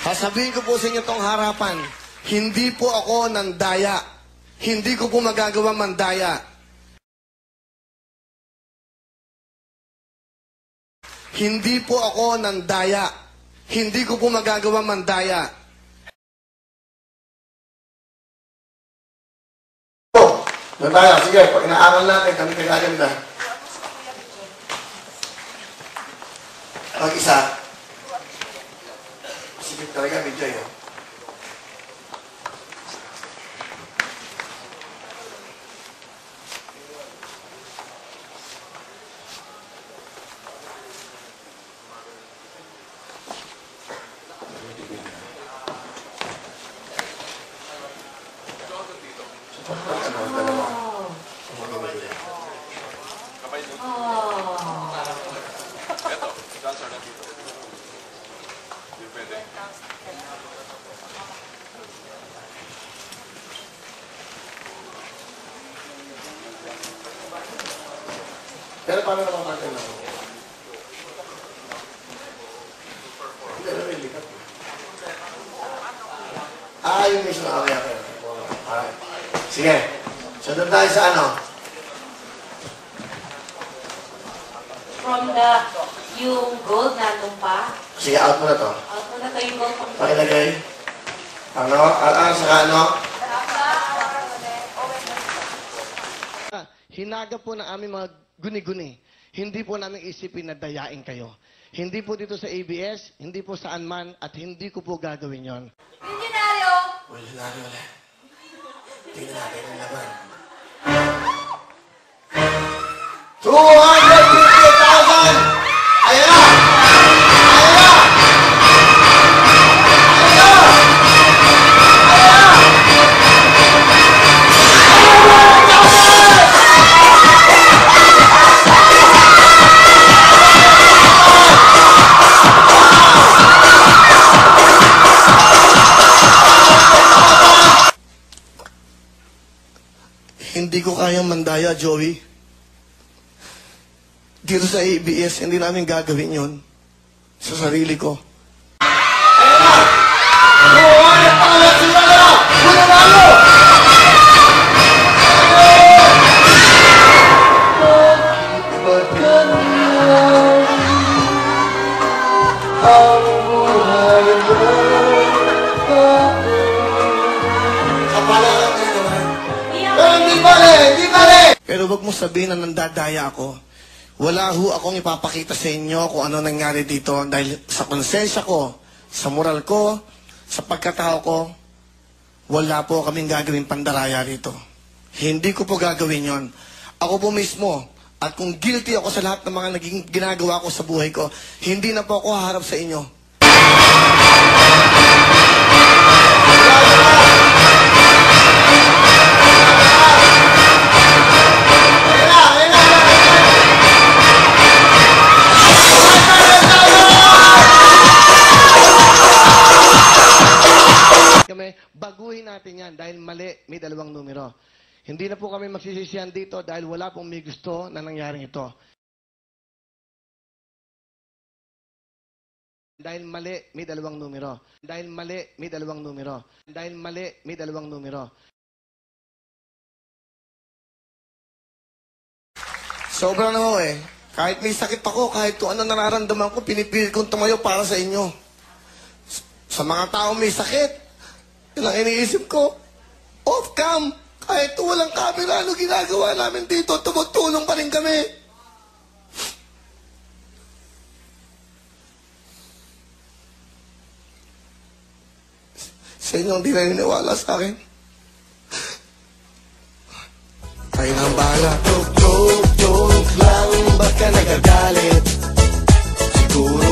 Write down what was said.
Sasabihin ko po sa inyo itong harapan, hindi po ako nandaya. Hindi ko po magagawa mandaya. Hindi po ako nandaya. Hindi ko po magagawa mandaya. Doon tayo. Sige, pag inaaral natin, kami kagaganda. Mag-isa. Sige talaga, medyo yun. Pero paano naman natin ako? Hindi na rin likat. Yung mission na kaya. Sige. So doon tayo sa ano? From yung gold nandun pa. Sige, out mo na to. Out mo na to yung gold. Pakilagay. Ano? Saka ano? Hinaga po ng aming mga guni-guni. Hindi po namin isipin na dayain kayo. Hindi po dito sa ABS, hindi po saan man, at hindi ko po gagawin yon. Milyonaryo! Milyonaryo ulit. Tingnan natin ang laban. 250,000! Ayan na! Ayan na! Hindi ko kayang mandaya, Joey. Dito sa ABS, hindi namin gagawin yun. Sa sarili ko. Ayan na! Buwan at pangalat sila na! Mananalo! Bakit ganyan ang buhay mo? Kapalaran kayo naman. Pero hindi bale! Pero wag mo sabihin na nandadaya ako. Wala ho akong ipapakita sa inyo kung ano nangyari dito dahil sa konsensya ko, sa moral ko, sa pagkatao ko, wala po kaming gagawin pandaraya rito. Hindi ko po gagawin yon. Ako po mismo, at kung guilty ako sa lahat ng mga naging ginagawa ko sa buhay ko, hindi na po ako haharap sa inyo. Baguhin natin yan dahil mali, may dalawang numero. Hindi na po kami magsisisihan dito dahil wala pong may gusto na nangyaring ito. Dahil mali, may dalawang numero. Dahil mali, may dalawang numero. Dahil mali, may dalawang numero. Sobra na ako eh. Kahit may sakit ako, kahit kung ano nararamdaman ko, pinipilit kong tumayo para sa inyo. Sa mga tao may sakit, yun ang iniisip ko, off-cam, kahit walang camera, ano ginagawa namin dito, tumutulong pa rin kami. Sa inyo, hindi naniniwala sa akin. Kayo na ang bahala. Joke lang, ba't ka nagagalit? Siguro